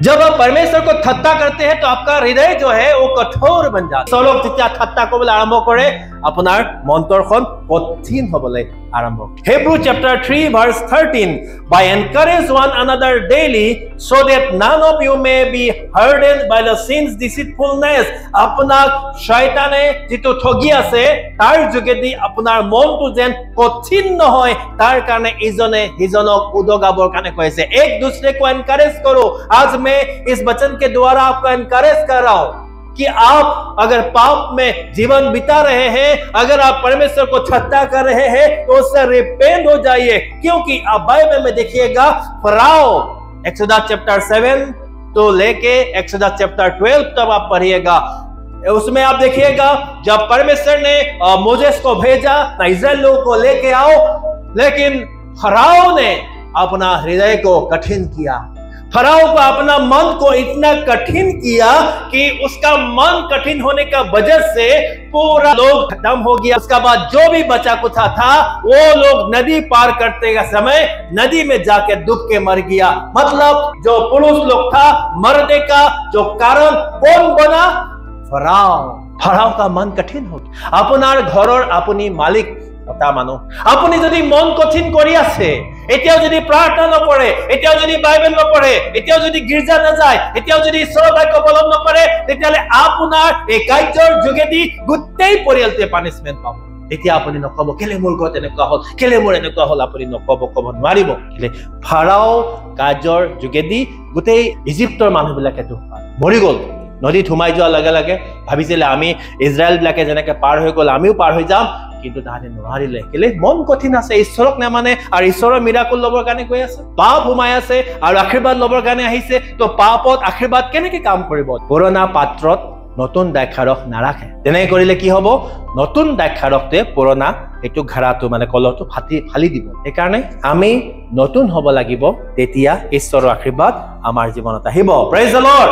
जब आप परमेश्वर को ठट्टा करते हैं तो आपका हृदय जो है वो कठोर बन जाता है। सब लोग जितना ठट्टा को बोले आरंभ करे अपनार मंतरখন कठिन होबले आरंभ। Hebrew chapter 3 verse 13 by encourage one another daily so that none of you may be hardened by the sin's deceitfulness। আপনার শয়তানে যেটো ঠগি আছে তার যোগেদি আপনার মনটো যেন কঠিন নহয় তার কারণে ইজনে হিজনক উদগাবৰ কারণে কৈছে एक दूसरे को एनकरेज करो। आज मैं इस वचन के द्वारा आपको एनकरेज कर रहा हूं कि आप अगर पाप में जीवन बिता रहे हैं, अगर आप परमेश्वर को ठट्टा कर रहे हैं तो उससे रिपेंट हो जाइए। क्योंकि आप बाइबल में देखिएगा फराओ एक्सोडस चैप्टर 7 तो लेके एक्सोडस चैप्टर 12 तक आप पढ़िएगा, उसमें आप देखिएगा जब परमेश्वर ने मोसेस को भेजा इस्राएल लोगों को लेके आओ, लेकिन फराओ ने अपना हृदय को कठिन किया। फराओ को अपना मन को इतना कठिन किया कि उसका मन कठिन होने का वजह से पूरा लोग खत्म हो गया। उसके बाद जो भी बचा कुछ था वो लोग नदी पार करते समय नदी में जाके डूब के मर गया। मतलब जो पुरुष लोग था मरने का जो कारण कौन बना? फराओ। फराओ का मन कठिन हो गया। अपनार घरर अपनी मालिक কথা মানো। আপুনি যদি মন কঠিন কৰি আছে, এতিয়াও যদি প্ৰাৰ্থনা নকৰে, এতিয়াও যদি বাইবেল নপঢ়ে, এতিয়াও যদি গিৰ্জা নাযায়, এতিয়াও যদি ঈশ্বৰৰ বাক্য পালন নকৰে, তেতিয়ালে আপোনাৰ এই কাৰ্যৰ যোগেদি গোটেই পৰিয়ালটোৱে পানিশমেন্ট পাব। তেতিয়া আপুনি নকব কেলে মোৰ ঘৰত এনেকুৱা হ'ল, কেলে মোৰ এনেকুৱা হ'ল, আপুনি নকব, কব নোৱাৰিব। কেলে ফাৰাও কাৰ্যৰ যোগেদি গোটেই ইজিপ্তৰ মানুহবিলাকে মৰি গ'ল। নদীত সোমাই যোৱাৰ লগে লগে ভাবিছিলে আমি ইজৰাইল বিলাকে যেনেকে পাৰ হৈ গ'ল আমিও পাৰ হৈ যাম, কিন্তু তাহাঁতে নোৱাৰিলে। কেলে? মন কঠিন আছে, ঈশ্বৰক নামানে আৰু ঈশ্বৰৰ মিৰাকল ল'বৰ কাৰণে গৈ আছে, পাপ সোমাই আছে আৰু আশীৰ্বাদ ল'বৰ কাৰণে আহিছে। তো পাপত আশীৰ্বাদ কেনেকে কাম কৰিব? পুৰণা পাত্ৰত নতুন দ্ৰাক্ষাৰস নাৰাখে। তেনেকে কৰিলে কি হ'ব? নতুন দ্ৰাক্ষাৰসতে পুৰণা এইটো ঘাৰাটো মানে কলহটো ফালি দিব। সেইকাৰণে আমি নতুন হ'ব লাগিব, তেতিয়া ঈশ্বৰৰ আশীৰ্বাদ আমাৰ জীৱনত আহিব। Praise the lord.